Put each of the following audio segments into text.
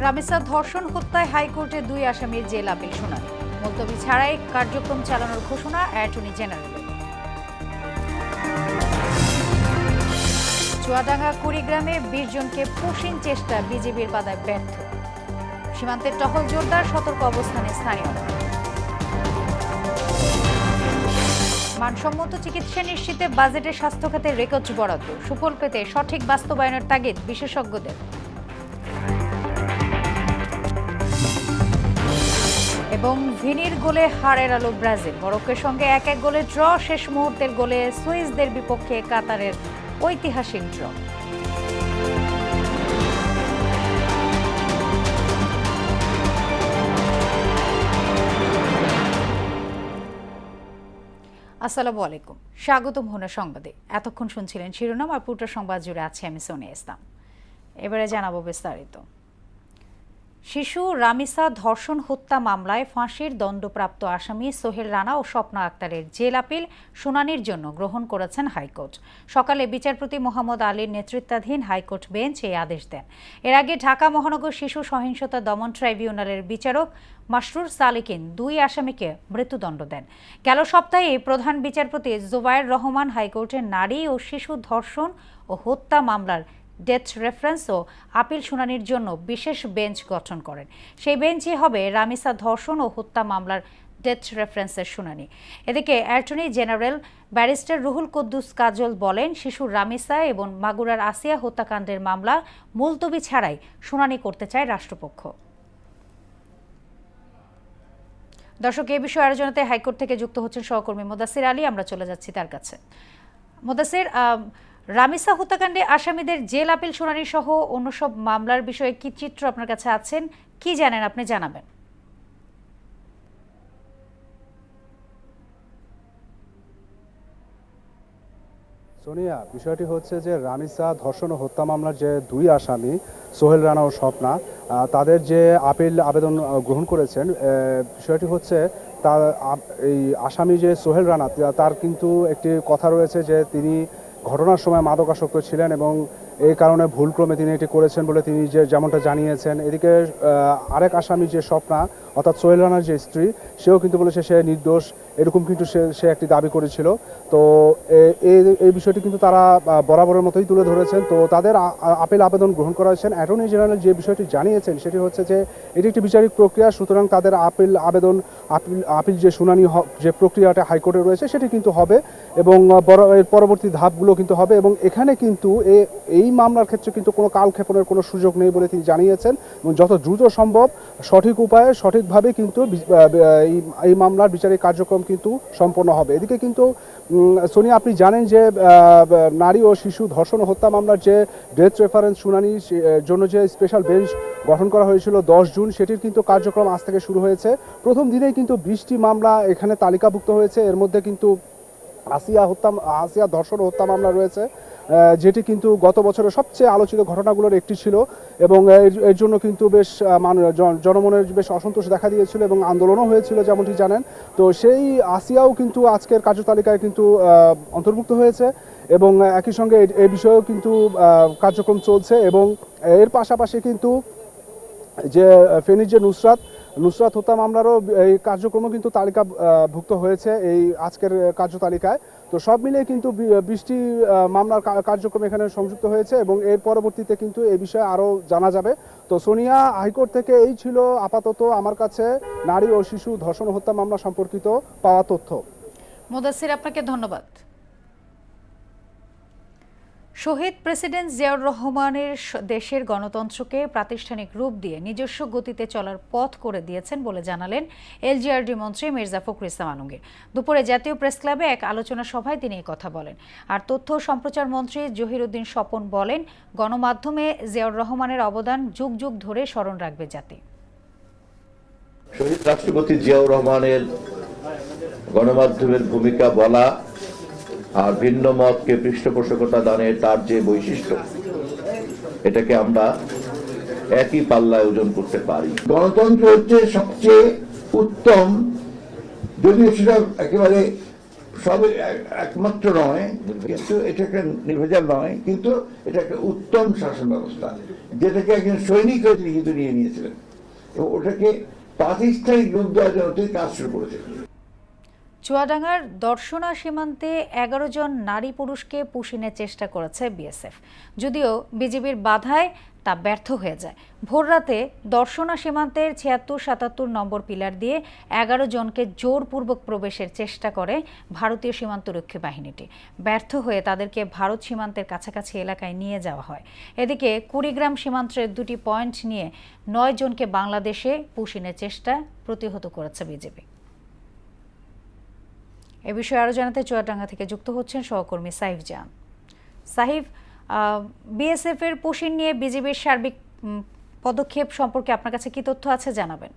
রামিসা ধর্ষণ হত্যায় হাইকোর্টে 2 আসামির জেল আপিল শুনানি। মুলতবি ছাড়াই কার্যক্রম চালানোর ঘোষণা অ্যাটর্নি জেনারেলের। চুয়াডাঙ্গা কুড়িগ্রামে 20 জনকে পুশিং চেষ্টা, বিজিবির বাধায় ব্যর্থ। সীমান্তের টহল জোরদার, সতর্ক অবস্থানে স্থানীয়রা। মানসম্মত চিকিৎসা নিশ্চিতে বাজেটে স্বাস্থ্য খাতে রেকর্ড বরাদ্দ, সুফল পেতে সঠিক বাস্তবায়নের তাগিদ বিশেষজ্ঞদের। এবং ভিনির গোলে হার এড়ালো ব্রাজিল, মরক্কোর সঙ্গে 1-1 গোলে ড্র। শেষ মুহূর্তের গোলে সুইসদের বিপক্ষে কাতারের ঐতিহাসিক ড্র। আসসালামু আলাইকুম, স্বাগতম হোনা সংবাদে। এতক্ষণ শুনছিলেন শিরোনাম, আর পুরো সংবাদ জুড়ে আছে আমি সোনিয়া ইসলাম। এবারে জানাবো বিস্তারিত। শিশু রামিসা ধর্ষণ হত্যা মামলায় ফাঁসির দণ্ডপ্রাপ্ত আসামি সোহেল রানা ও স্বপ্না আক্তারের জেল আপিল শুনানির জন্য গ্রহণ করেছেন হাইকোর্ট। সকালে বিচারপতি মোহাম্মদ আলীর নেতৃত্বাধীন হাইকোর্ট বেঞ্চ এই আদেশ দেন। এর আগে ঢাকা মহানগর শিশু সহিংসতা দমন ট্রাইব্যুনালের বিচারক মাসরুর সালিকিন 2 আসামিকে মৃত্যুদণ্ড দেন। গেল সপ্তাহে প্রধান বিচারপতি জুবায়ের রহমান হাইকোর্টের নারী ও শিশু ধর্ষণ ও হত্যা মামলার ডেথ রেফারেন্স ও আপিল শুনানির জন্য বিশেষ বেঞ্চ গঠন করেন। সেই বেঞ্চই হবে রামিসা ধর্ষণ ও হত্যা মামলার ডেথ রেফারেন্সের শুনানি। এদিকে attorney general barrister Ruhul Kuddus Kajal বলেন, শিশু রামিসা এবং মাগুরার আসিয়া হত্যাকাণ্ডের মামলা মুলতবি ছাড়াই শুনানি করতে চায় রাষ্ট্রপক্ষ। দর্শক, এই বিষয়ে আলোচনাতে হাইকোর্ট থেকে যুক্ত হচ্ছেন সহকর্মী মোদাসির আলী। আমরা চলে যাচ্ছি তার কাছে। মোদাসির, রামিসা হত্যাকাণ্ডে আসামিদের জেল আপিল শুনানি সহ অন্য সব মামলার বিষয়ে কি চিত্র আপনার কাছে আছেন, কি জানেন আপনি জানাবেন। সোনিয়া, বিষয়টি হচ্ছে যে রামিসা ধর্ষণ ও হত্যা মামলার যে 2 আসামি সোহেল রানা ও স্বপ্না, তাদের যে আপিল আবেদন গ্রহণ করেছেন, বিষয়টি হচ্ছে তার এই আসামি যে সোহেল রানা, তার কিন্তু একটি কথা রয়েছে যে তিনি ঘটনার সময় মাদকাসক্ত ছিলেন এবং এই কারণে ভুলক্রমে তিনি এটি করেছেন বলে তিনি যেমনটা জানিয়েছেন। এদিকে আরেক আসামি যে স্বপ্না, অর্থাৎ সোহেল রানার যে স্ত্রী, সেও কিন্তু বলেছে সে নির্দোষ, এরকম কিন্তু সে একটি দাবি করেছিল। তো এই বিষয়টি কিন্তু তারা বরাবরের মতোই তুলে ধরেছেন। তো তাদের আপিল আবেদন গ্রহণ করা হয়েছেন। অ্যাটর্নি জেনারেল যে বিষয়টি জানিয়েছেন সেটি হচ্ছে যে এটি একটি বিচারিক প্রক্রিয়া, সুতরাং তাদের আপিল যে শুনানি যে প্রক্রিয়াটা হাইকোর্টে রয়েছে সেটি কিন্তু হবে এবং এর পরবর্তী ধাপগুলো কিন্তু হবে। এবং এখানে কিন্তু এই মামলার ক্ষেত্রে কিন্তু কোনো কালক্ষেপণের কোনো সুযোগ নেই বলে তিনি জানিয়েছেন এবং যত দ্রুত সম্ভব সঠিক উপায়ে সঠিকভাবে কিন্তু এই মামলার বিচারিক কার্যক্রম কিন্তু সম্পন্ন হবে। এদিকে কিন্তু সোনিয়া, আপনি জানেন যে নারী ও শিশু ধর্ষণ ও হত্যা মামলার যে ডেথ রেফারেন্স শুনানির জন্য যে স্পেশাল বেঞ্চ গঠন করা হয়েছিল 10 জুন, সেটির কিন্তু কার্যক্রম আজ থেকে শুরু হয়েছে। প্রথম দিনেই কিন্তু 20টি মামলা এখানে তালিকাভুক্ত হয়েছে। এর মধ্যে কিন্তু আসিয়া ধর্ষণ ও হত্যা মামলা রয়েছে, যেটি কিন্তু গত বছরের সবচেয়ে আলোচিত ঘটনাগুলোর একটি ছিল এবং এর জন্য কিন্তু বেশ জনমনের বেশ অসন্তোষ দেখা দিয়েছিল এবং আন্দোলনও হয়েছিল যেমনটি জানেন। তো সেই আসিয়াও কিন্তু আজকের কার্যতালিকায় কিন্তু অন্তর্ভুক্ত হয়েছে এবং একই সঙ্গে এই বিষয়েও কিন্তু কার্যক্রম চলছে। এবং এর পাশাপাশি কিন্তু যে ফেনীর যে নুসরাত হত্যা মামলারও এই কার্যক্রমও কিন্তু তালিকাভুক্ত হয়েছে এই আজকের কার্যতালিকায়। তো সব মিলিয়ে কিন্তু 20টি মামলার কার্যক্রম এখানে সংযুক্ত হয়েছে এবং এর পরবর্তীতে কিন্তু এই বিষয়ে আরও জানা যাবে। তো সোনিয়া, হাইকোর্ট থেকে এই ছিল আপাতত আমার কাছে নারী ও শিশু ধর্ষণ হত্যা মামলা সম্পর্কিত পাওয়া তথ্য। মোদাসির, আপনাকে ধন্যবাদ। শহীদ প্রেসিডেন্ট জিয়াউর রহমানের দেশের গণতন্ত্রকে প্রাতিষ্ঠানিক রূপ দিয়ে নিজস্ব গতিতে চলার পথ করে দিয়েছেন বলে জানালেন এলজিআরডি মন্ত্রী মির্জা ফখরুল ইসলাম আলমগীর। দুপুরে জাতীয় প্রেস ক্লাবে এক আলোচনা সভায় তিনি কথা বলেন। আর তথ্য ও সম্প্রচার মন্ত্রী জহিরুদ্দিন স্বপন বলেন, গণমাধ্যমে জিয়াউর রহমানের অবদান যুগ যুগ ধরে স্মরণ রাখবে জাতি। শহীদ রাষ্ট্রপতি জিয়াউর রহমানের গণমাধ্যমের ভূমিকা বলা আর ভিন্ন মতকে পৃষ্ঠপোষকতা দানের তার যে বৈশিষ্ট্য, এটাকে আমরা একই পাল্লায় ওজন করতে পারি। গণতন্ত্র হচ্ছে সবচেয়ে উত্তম, যদিও সেটা একেবারে সবে একমাত্র নয়, কিন্তু এটা একটা নির্ভেজাল নয়, কিন্তু এটা একটা উত্তম শাসন ব্যবস্থা, যেটাকে একজন সৈনিক হয়ে তিনি কিন্তু নিয়ে নিয়েছিলেন এবং ওটাকে প্রাতিষ্ঠানিক রূপ দেওয়ার জন্য তিনি কাজ শুরু করেছিলেন। চুয়াডাঙ্গার দর্শনা সীমান্তে ১১ জন নারী পুরুষকে পুশিনের চেষ্টা করেছে বিএসএফ, যদিও বিজিবির বাধায় তা ব্যর্থ হয়ে যায়। ভোররাতে দর্শনা সীমান্তের ৭৬-৭৭ নম্বর পিলার দিয়ে ১১ জনকে জোরপূর্বক প্রবেশের চেষ্টা করে ভারতীয় সীমান্তরক্ষী বাহিনীটি। ব্যর্থ হয়ে তাদেরকে ভারত সীমান্তের কাছাকাছি এলাকায় নিয়ে যাওয়া হয়। এদিকে কুড়িগ্রাম সীমান্তের ২টি পয়েন্ট নিয়ে ৯ জনকে বাংলাদেশে পুশিনের চেষ্টা প্রতিহত করেছে বিজিবি। এ বিষয়ে আরও জানাতে চুয়াডাঙ্গা থেকে যুক্ত হচ্ছেন সহকর্মী সাহিফ জান। সাহিফ, বিএসএফ এর পুশিন নিয়ে বিজিবির সার্বিক পদক্ষেপ সম্পর্কে আপনার কাছে কি তথ্য আছে জানাবেন।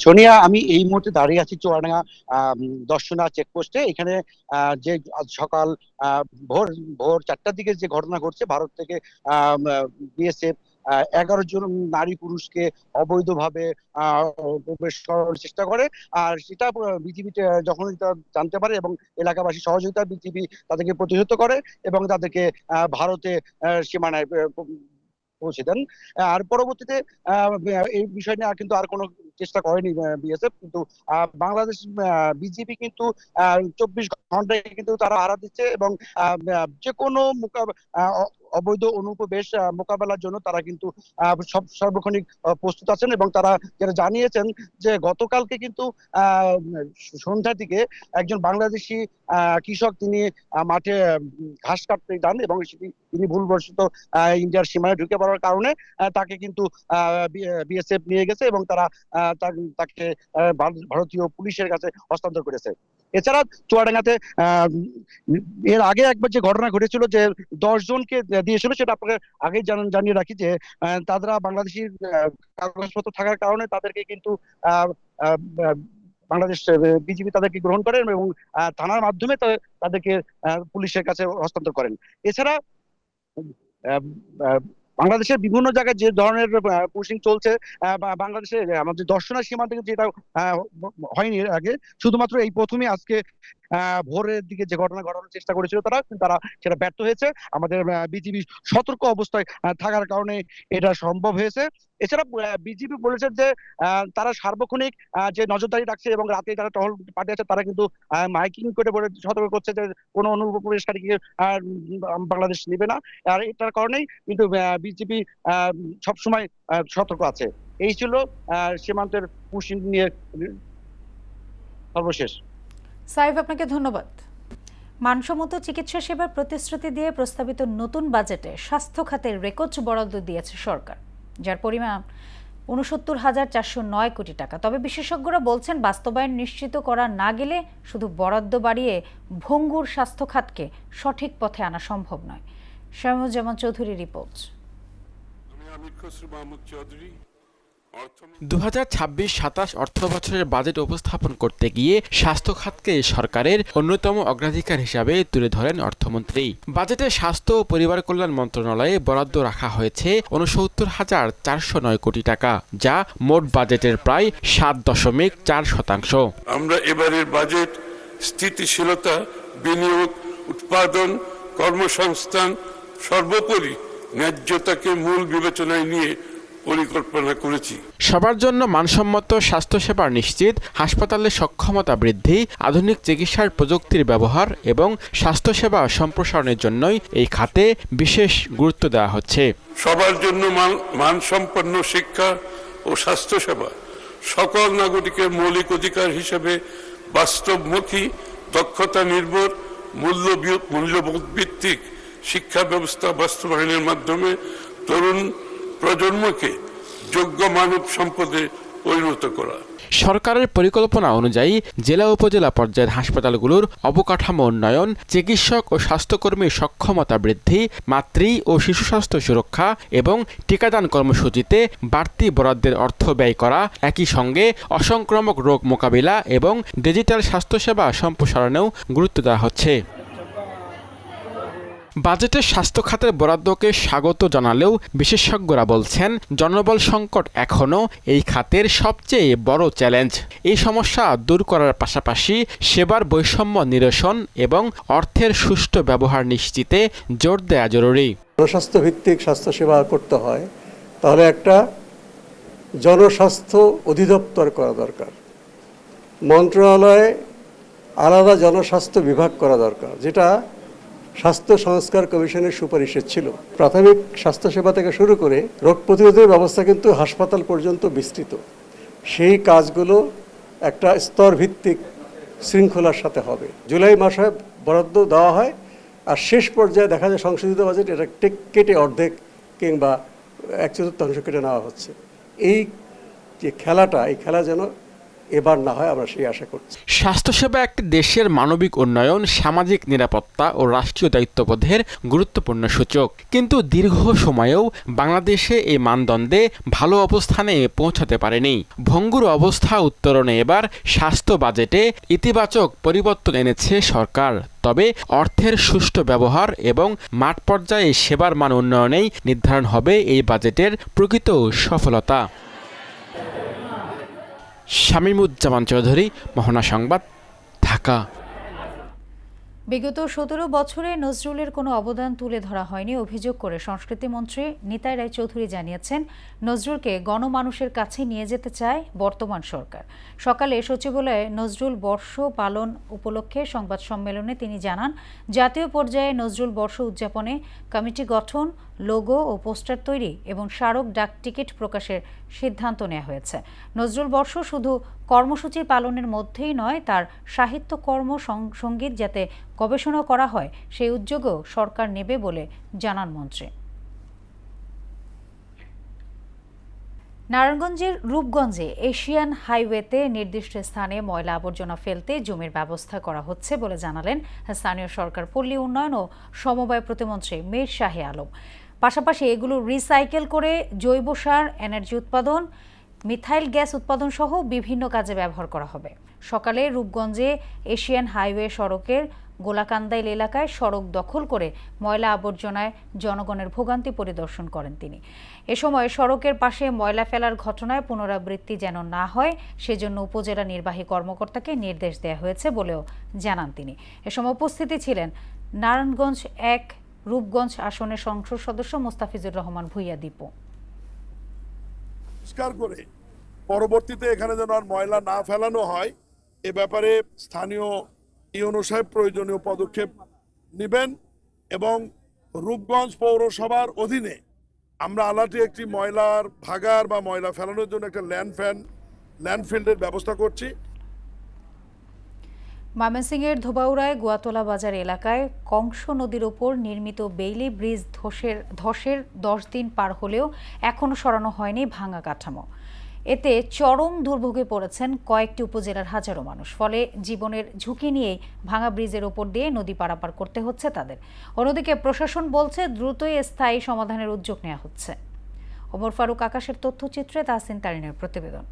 সোনিয়া, আমি এই মুহূর্তে দাঁড়িয়ে আছি চুয়াডাঙ্গা দর্শনা চেকপোস্টে। এখানে যে সকাল ভোর ৪টার দিকে যে ঘটনা ঘটছে, ভারত থেকে বিএসএফ ১১ জন নারী পুরুষকে অবৈধভাবে প্রবেশ করার চেষ্টা করে। আর সেটা বিজিবি যখন জানতে পারে এবং এলাকাবাসী সহযোগিতা, বিজিবি তাদেরকে প্রতিহত করে এবং তাদেরকে ভারতে সীমানায় পৌঁছে দেন। আর পরবর্তীতে এই বিষয় নিয়ে কিন্তু আর কোনো চেষ্টা করেনি বিএসএফ, কিন্তু বাংলাদেশ বিজিবি কিন্তু ২৪ ঘন্টায় কিন্তু তারা হারা দিচ্ছে এবং যে কোনো অবৈধ অনুপ্রবেশ মোকাবেলার জন্য তারা কিন্তু সার্বক্ষণিক প্রস্তুত আছেন এবং তারা যেটা জানিয়েছেন যে গতকালকে কিন্তু সন্ধ্যার দিকে একজন বাংলাদেশি কৃষক তিনি মাঠে ঘাস কাটতে যান এবং তিনি ভুলবশত ইন্ডিয়ার সীমায় ঢুকে পড়ার কারণে তাকে কিন্তু বিএসএফ নিয়ে গেছে এবং তারা তাকে ভারতীয় পুলিশের কাছে হস্তান্তর করেছে। এছাড়া চুয়াডাঙ্গাতে এর আগে একবার যে ঘটনা ঘটেছিল যে ১০ জনকে দিয়েছিল, সেটা আপনাকে আগে জানিয়ে রাখি যে তারা বাংলাদেশি কাগজপত্র থাকার কারণে তাদেরকে কিন্তু বাংলাদেশ বিজিবি তাদেরকে গ্রহণ করেন এবং থানার মাধ্যমে তাদেরকে পুলিশের কাছে হস্তান্তর করেন। এছাড়া বাংলাদেশের বিভিন্ন জায়গায় যে ধরনের পুশিং চলছে, বাংলাদেশে আমাদের দর্শনা সীমান্তে যেটা হয়নি এর আগে, শুধুমাত্র এই প্রথমে আজকে ভোরের দিকে যে ঘটনা ঘটানোর চেষ্টা করেছিল তারা সেটা ব্যর্থ হয়েছে। আমাদের বিজিবি সতর্ক অবস্থায় থাকার কারণে এটা সম্ভব হয়েছে। এছাড়া বিজিবি বলেছে যে তারা সার্বক্ষণিক যে নজরদারি রাখছে এবং রাতে যারা টহল পাঠিয়েছে তারা কিন্তু মাইকিং করে বলে সতর্ক করছে যে কোনো অনুপ্রবেশকারীকে বাংলাদেশ নেবে না। আর এটার কারণেই কিন্তু বিজিবি সবসময় সতর্ক আছে। এই ছিল সীমান্তের পুশিং নিয়ে সর্বশেষ। সাইফ, আপনাকে ধন্যবাদ। মানসম্মত চিকিৎসা সেবার প্রতিশ্রুতি দিয়ে প্রস্তাবিত নতুন বাজেটে স্বাস্থ্য খাতের রেকর্ড বরাদ্দ দিয়েছে সরকার, যার পরিমাণ ৬৯,৪০৯ কোটি টাকা। তবে বিশেষজ্ঞরা বলছেন বাস্তবায়ন নিশ্চিত করা না গেলে শুধু বরাদ্দ বাড়িয়ে ভঙ্গুর স্বাস্থ্য খাতকে সঠিক পথে আনা সম্ভব নয়। শামীমুজ্জামান চৌধুরী রিপোর্ট। ২০২৬-২৭ অর্থবছরের বাজেট উপস্থাপন করতে গিয়ে স্বাস্থ্য খাতকে সরকারের অন্যতম অগ্রাধিকার হিসাবে তুলে ধরেন অর্থমন্ত্রী। বাজেটে স্বাস্থ্য ও পরিবার কল্যাণ মন্ত্রণালয়ে বরাদ্দ রাখা হয়েছে ৬৯,৪০৯ কোটি টাকা, যা মোট বাজেটের প্রায় ৭.৪%। আমরা এবারের বাজেট স্থিতিশীলতা, বিনিয়োগ, উৎপাদন, কর্মসংস্থান, সর্বোপরি ন্যায্যতাকে মূল বিবেচনায় নিয়ে পরিকল্পনা করেছি। সবার জন্য মানসম্মত স্বাস্থ্যসেবা নিশ্চিত, হাসপাতালের সক্ষমতা বৃদ্ধি, আধুনিক চিকিৎসার প্রযুক্তির ব্যবহার এবং স্বাস্থ্যসেবা সম্প্রসারণের জন্যই এই খাতে বিশেষ গুরুত্ব দেওয়া হচ্ছে। সবার জন্য মানসম্পন্ন শিক্ষা ও স্বাস্থ্যসেবা সকল নাগরিকের মৌলিক অধিকার হিসেবে বাস্তবমুখী, দক্ষতা নির্ভর, মূল্যবোধ ভিত্তিক শিক্ষা ব্যবস্থা বাস্তবায়নের মাধ্যমে তরুণ প্রজন্মকে যোগ্য মানব সম্পদে পরিণত করা। সরকারের পরিকল্পনা অনুযায়ী জেলা উপজেলা পর্যায়ের হাসপাতালগুলোর অবকাঠামো উন্নয়ন, চিকিৎসক ও স্বাস্থ্যকর্মীর সক্ষমতা বৃদ্ধি, মাতৃ ও শিশু স্বাস্থ্য সুরক্ষা এবং টিকাদান কর্মসূচিতে বাড়তি বরাদ্দের অর্থ ব্যয় করা, একই সঙ্গে অসংক্রামক রোগ মোকাবিলা এবং ডিজিটাল স্বাস্থ্যসেবা সম্প্রসারণেও গুরুত্ব দেওয়া হচ্ছে। বাজেটে স্বাস্থ্য খাতের বরাদ্দকে স্বাগত জানালেও বিশেষজ্ঞরা বলছেন জনবল সংকট এখনও এই খাতের সবচেয়ে বড় চ্যালেঞ্জ। এই সমস্যা দূর করার পাশাপাশি সেবার বৈষম্য নিরসন এবং অর্থের সুষ্ঠু ব্যবহার নিশ্চিতে জোর দেওয়া জরুরি। জনস্বাস্থ্য ভিত্তিক স্বাস্থ্যসেবা করতে হয় তাহলে একটা জনস্বাস্থ্য অধিদপ্তর করা দরকার, মন্ত্রণালয়ে আলাদা জনস্বাস্থ্য বিভাগ করা দরকার, যেটা স্বাস্থ্য সংস্কার কমিশনের সুপারিশে ছিল। প্রাথমিক স্বাস্থ্যসেবা থেকে শুরু করে রোগ প্রতিরোধের ব্যবস্থা কিন্তু হাসপাতাল পর্যন্ত বিস্তৃত। সেই কাজগুলো একটা স্তর ভিত্তিক শৃঙ্খলার সাথে হবে। জুলাই মাসে বরাদ্দ দেওয়া হয়, আর শেষ পর্যায়ে দেখা যায় সংশোধিত বাজেট এটা কেটে অর্ধেক কিংবা 1/4 কেটে নেওয়া হচ্ছে। এই যে খেলাটা, এই খেলা যেন এবার না হয়, আমরা সেই আশা করছি। স্বাস্থ্যসেবা একটি দেশের মানবিক উন্নয়ন, সামাজিক নিরাপত্তা ও রাষ্ট্রীয় দায়িত্ববোধের গুরুত্বপূর্ণ সূচক। কিন্তু দীর্ঘ সময়েও বাংলাদেশে এই মানদণ্ডে ভালো অবস্থানে পৌঁছাতে পারেনি। ভঙ্গুর অবস্থা উত্তরণে এবার স্বাস্থ্য বাজেটে ইতিবাচক পরিবর্তন এনেছে সরকার। তবে অর্থের সুষ্ঠু ব্যবহার এবং মাঠ পর্যায়ে সেবার মান উন্নয়নেই নির্ধারণ হবে এই বাজেটের প্রকৃত সফলতা। শামীমুজ্জামান চৌধুরী, মোহনা সংবাদ, ঢাকা। বিগত 17 বছরে নজরুলের কোনো অবদান তুলে ধরা হয়নি অভিযোগ করে সংস্কৃতিমন্ত্রী নিতাই রায়চৌধুরী জানিয়েছেন, নজরুলকে গণমানুষের কাছে নিয়ে যেতে চায় বর্তমান সরকার। সকালে সচিবালয়ে নজরুল বর্ষ পালন উপলক্ষে সংবাদ সম্মেলনে তিনি জানান, জাতীয় পর্যায়ে নজরুল বর্ষ উদযাপনে কমিটি গঠন, লোগো ও পোস্টার তৈরি এবং স্মারক ডাক টিকিট প্রকাশের সিদ্ধান্ত নেওয়া হয়েছে। নজরুল বর্ষ শুধু কর্মসূচি পালনের মধ্যেই নয়, তার সাহিত্যকর্ম সঙ্গীত যাতে গবেষণা করা হয় সেই উদ্যোগও সরকার নেবে বলে জানান মন্ত্রী। নারায়ণগঞ্জের রূপগঞ্জে এশিয়ান হাইওয়েতে নির্দিষ্ট স্থানে ময়লা আবর্জনা ফেলতে জমির ব্যবস্থা করা হচ্ছে বলে জানালেন স্থানীয় সরকার পল্লী উন্নয়ন ও সমবায় প্রতিমন্ত্রী মীর শাহে আলম। পাশাপাশি এগুলো রিসাইকেল করে জৈব সার, এনার্জি উৎপাদন, মিথাইল গ্যাস উৎপাদন সহ বিভিন্ন কাজে ব্যবহার করা হবে। সকালে রূপগঞ্জে এশিয়ান হাইওয়ে সড়কের গোলাকান্দাইল এলাকায় সড়ক দখল করে ময়লা আবর্জনায় জনগণের ভোগান্তি পরিদর্শন করেন তিনি। এ সময় সড়কের পাশে ময়লা ফেলার ঘটনায় পুনরাবৃত্তি যেন না হয় সেজন্য উপজেলা নির্বাহী কর্মকর্তাকে নির্দেশ দেওয়া হয়েছে বলেও জানান তিনি। এ সময় উপস্থিতি ছিলেন নারায়ণগঞ্জ 1 রূপগঞ্জ আসনের সংসদ সদস্য মোস্তাফিজুর রহমান ভূঁইয়া দীপু। পরিষ্কার করে পরবর্তীতে এখানে যেন আর ময়লা না ফেলানো হয়, এ ব্যাপারে স্থানীয় ইউনো সাহেব প্রয়োজনীয় পদক্ষেপ নেবেন। এবং রূপগঞ্জ পৌরসভার অধীনে আমরা আলাটি একটি ময়লার ভাগার বা ময়লা ফেলানোর জন্য একটা ল্যান্ডফিল্ডের ব্যবস্থা করছি। ময়মনসিংহের ধোবাউড়ায় গোয়াতলা বাজার এলাকায় কংস নদীর ওপর নির্মিত বেইলি ব্রিজ ধসের 10 দিন পার হলেও এখনও সরানো হয়নি ভাঙা কাঠামো। এতে চরম দুর্ভোগে পড়েছেন কয়েকটি উপজেলার হাজারো মানুষ। ফলে জীবনের ঝুঁকি নিয়েই ভাঙা ব্রিজের ওপর দিয়ে নদী পারাপার করতে হচ্ছে তাদের। অন্যদিকে প্রশাসন বলছে দ্রুতই স্থায়ী সমাধানের উদ্যোগ নেওয়া হচ্ছে। ওমর ফারুক আকাশের তথ্যচিত্রে তাহসিন তারিনের প্রতিবেদন।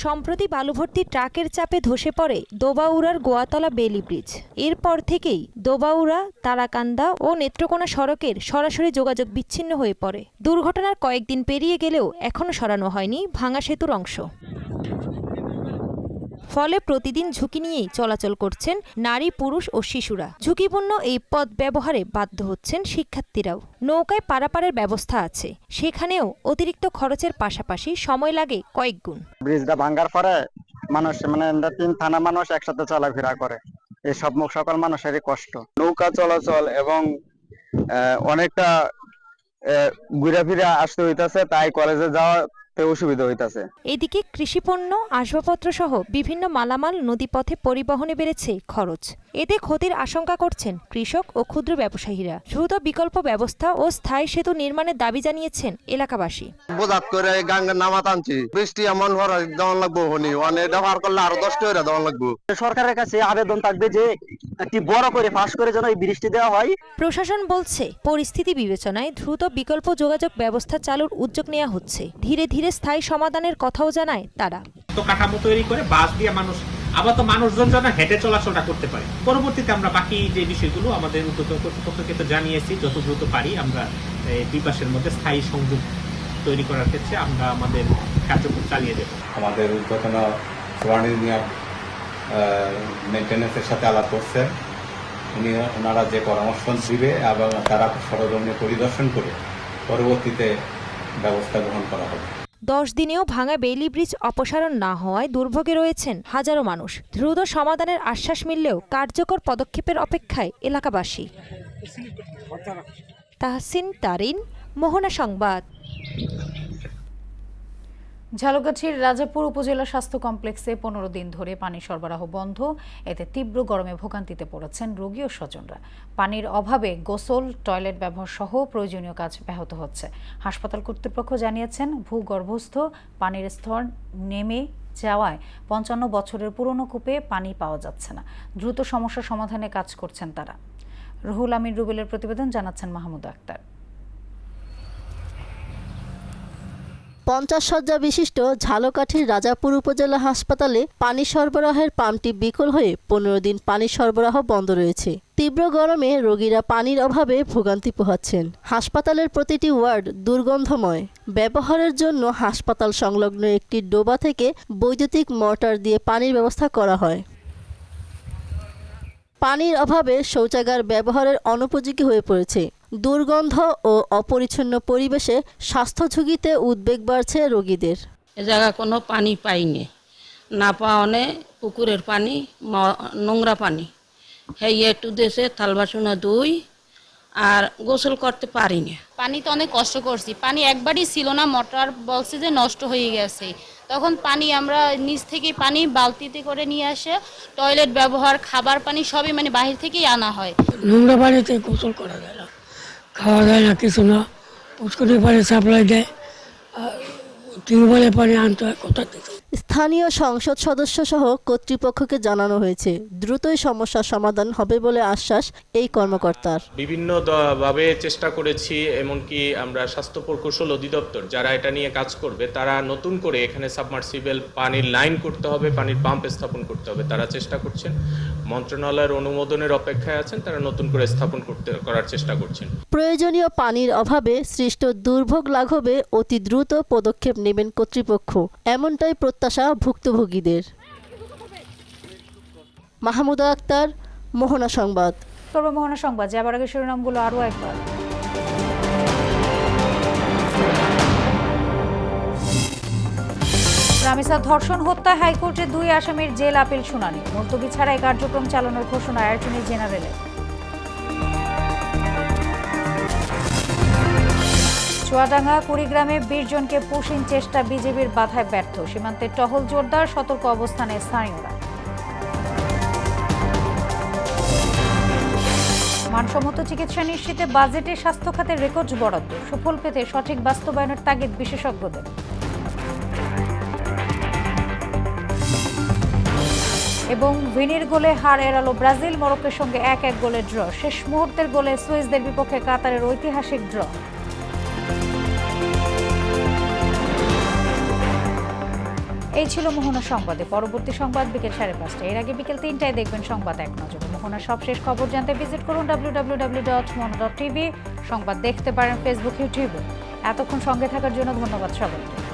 সম্প্রতি বালুভর্তি ট্রাকের চাপে ধসে পড়ে দোবাউড়ার গোয়াতলা বেইলি ব্রিজ। এরপর থেকেই দোবাউড়া, তারাকান্দা ও নেত্রকোনা সড়কের সরাসরি যোগাযোগ বিচ্ছিন্ন হয়ে পড়ে। দুর্ঘটনার কয়েকদিন পেরিয়ে গেলেও এখনও সরানো হয়নি ভাঙা সেতুর অংশ। ফলে প্রতিদিন ঝুঁকি নিয়েই চলাচল করছেন নারী, পুরুষ ও শিশুরা। ঝুঁকিপূর্ণ এই পথ ব্যবহারে বাধ্য হচ্ছেন শিক্ষার্থীরাও। নৌকায় পারাপারের ব্যবস্থা আছে, সেখানেও অতিরিক্ত খরচের পাশাপাশি সময় লাগে কয়েক গুণ। ব্রিজটা ভাঙার পরে মানুষ 3 থানা মানুষ একসাথে চলাফেরা করে, এই সকল মানুষেরই কষ্ট। নৌকা চলাচল এবং অনেকটা ঘুরে ফিরে আসতে হইতাছে, তাই কলেজে যাওয়া অসুবিধা হইতাছে। এদিকে কৃষিপণ্য, আসবাবপত্র সহ বিভিন্ন মালামাল নদীপথে পরিবহনে বেড়েছে খরচ। এতে ক্ষতির আশঙ্কা করছেন কৃষক ও ক্ষুদ্র ব্যবসায়ীরা। দ্রুত বিকল্প ব্যবস্থা ও স্থায়ী সেতু নির্মাণের দাবি জানিয়েছেন এলাকাবাসী। বোঝাত করে গাঙ্গের নামা টানছি, বৃষ্টি এমন দেওয়ান লাগবো, ব্যবহার করলে আরো 10 টাকা দেওয়ান লাগবো। সরকারের কাছে আবেদন থাকবে যে একটি বড় করে পাস করে যেন এই বৃষ্টি দেওয়া হয়। প্রশাসন বলছে পরিস্থিতি বিবেচনায় দ্রুত বিকল্প যোগাযোগ ব্যবস্থা চালুর উদ্যোগ নেওয়া হচ্ছে। ধীরে ধীরে স্থায়ী সমাধানের কথাও জানায় তারা। তো কাঠামো তৈরি করে বাস দিয়ে মানুষ আবার তো মানুষজন যেন হেঁটে চলাচলটা করতে পারে। পরবর্তীতে আমরা বাকি যে বিষয়গুলো আমাদের উদ্যোক্তা কর্তৃপক্ষকে তো জানিয়েছি, যত দ্রুত পারি আমরা দুই পাশের মধ্যে স্থায়ী সংযোগ তৈরি করার ক্ষেত্রে আমরা আমাদের কার্যক্রম চালিয়ে দেব। আমাদের উদ্যোক্তা সোয়ানিয়া মেনটেন্যান্সের সাথে আলাপ করছে, ওনারা যে পরামর্শ দিবে এবং তারা সরজমিনে পরিদর্শন করে পরবর্তীতে ব্যবস্থা গ্রহণ করা হবে। 10 দিনেও ভাঙা বেইলি ব্রিজ অপসারণ না হওয়ায় দুর্ভোগে রয়েছেন হাজারো মানুষ। দ্রুত সমাধানের আশ্বাস মিললেও কার্যকর পদক্ষেপের অপেক্ষায় এলাকাবাসী। তাহসিন তারিন, মোহনা সংবাদ। ঝালকাঠির রাজাপুর উপজেলা স্বাস্থ্য কমপ্লেক্সে 15 দিন ধরে পানি সরবরাহ বন্ধ। এতে তীব্র গরমে ভোগান্তিতে পড়েছেন রোগী ও স্বজনরা। পানির অভাবে গোসল, টয়লেট ব্যবহার সহ প্রয়োজনীয় কাজ ব্যাহত হচ্ছে। হাসপাতাল কর্তৃপক্ষ জানিয়েছেন, ভূগর্ভস্থ পানির স্তর নেমে যাওয়ায় 55 বছরের পুরনো কূপে পানি পাওয়া যাচ্ছে না। দ্রুত সমস্যা সমাধানে কাজ করছেন তারা। রুহুল আমিন রুবেলের প্রতিবেদন, জানাচ্ছেন মাহমুদা আক্তার। 50 শয্যা বিশিষ্ট ঝালকাঠির রাজাপুর উপজেলা হাসপাতালে পানি সরবরাহের পাম্পটি বিকল হয়ে 15 দিন পানি সরবরাহ বন্ধ রয়েছে। তীব্র গরমে রোগীরা পানির অভাবে ভোগান্তি পোহাচ্ছেন। হাসপাতালের প্রতিটি ওয়ার্ড দুর্গন্ধময়। ব্যবহারের জন্য হাসপাতাল সংলগ্ন একটি ডোবা থেকে বৈদ্যুতিক মোটর দিয়ে পানির ব্যবস্থা করা হয়। পানির অভাবে শৌচাগার ব্যবহারের অনুপযোগী হয়ে পড়েছে। দুর্গন্ধ ও অপরিচ্ছন্ন পরিবেশে স্বাস্থ্য ঝুঁকিতে উদ্বেগ বাড়ছে রোগীদের। এ জায়গা কোনো পানি পাইনি, না পাওয়ানে পুকুরের পানি, নোংরা পানি, হ্যাঁ একটু দেশে থাল বাসন ধুই আর গোসল করতে পারি না। পানি তো অনেক কষ্ট করছি, পানি একবারই ছিল না, মোটর বলছে যে নষ্ট হয়ে গেছে। তখন পানি আমরা নিচ থেকে পানি বালতিতে করে নিয়ে আসে টয়লেট ব্যবহার, খাবার পানি সবই মানে বাহির থেকেই আনা হয়। নোংরা পানিতে গোসল করা যায় না, খাওয়া যায় না, কিছু না। পুষ্করির পানি সাপ্লাই দেয়, টিউবওয়েলের পানি আনতে হয় কোথা থেকে। স্থানীয় সংসদ সদস্য সহ কর্তৃপক্ষকে জানানো হয়েছে, দ্রুতই সমস্যার সমাধান হবে বলে আশ্বাস এই কর্মকর্তার। বিভিন্ন ভাবে চেষ্টা করেছি, এমনকি আমরা স্বাস্থ্য প্রকৌশল অধিদপ্তর যারা এটা নিয়ে কাজ করবে তারা নতুন করে এখানে সাবমার্সিবল পানির লাইন করতে হবে, পানির পাম্প স্থাপন করতে হবে, তারা চেষ্টা করছেন। মন্ত্রণালয়ের অনুমোদনের অপেক্ষায় আছেন, তারা নতুন করে স্থাপন করার চেষ্টা করছেন। প্রয়োজনীয় পানির অভাবে সৃষ্ট দুর্ভোগ লাঘবে অতি দ্রুত পদক্ষেপ নেবেন কর্তৃপক্ষ, এমনটাই প্রত্যাশা ভুক্তভোগীদের। মাহমুদা আক্তার, মোহনা সংবাদ। মোহনা সংবাদ যাবার আগে শিরোনামগুলো আরও একবার। রামিসা ধর্ষণ হত্যা হাইকোর্টে 2 আসামির জেল আপিল শুনানি। মুলতবি ছাড়াই কার্যক্রম চালানোর ঘোষণা অ্যাটর্নি জেনারেলের। চুয়াডাঙ্গা কুড়িগ্রামে 20 জনকে পুশিং চেষ্টা, বিজেপির বাধায় ব্যর্থ। সীমান্তে টহল জোরদার, সতর্ক অবস্থানে স্থানীয়রা। মানসম্মত চিকিৎসা নিশ্চিতে বাজেটে স্বাস্থ্য খাতের রেকর্ড বরাদ্দ। সুফল পেতে সঠিক বাস্তবায়নের তাগিদ বিশেষজ্ঞদের। এবং ভিনির গোলে হার এড়ালো ব্রাজিল, মরক্কোর সঙ্গে 1-1 গোলের ড্র। শেষ মুহূর্তের গোলে সুইসদের বিপক্ষে কাতারের ঐতিহাসিক ড্র। এই ছিল মোহনা সংবাদে। পরবর্তী সংবাদ বিকেল 5:30। এর আগে বিকেল 3টায় দেখবেন সংবাদ এক নজরে। মোহনার সবশেষ খবর জানতে ভিজিট করুন www.mohana.tv। সংবাদ দেখতে পারেন ফেসবুক, ইউটিউবে। এতক্ষণ সঙ্গে থাকার জন্য ধন্যবাদ সবাইকে।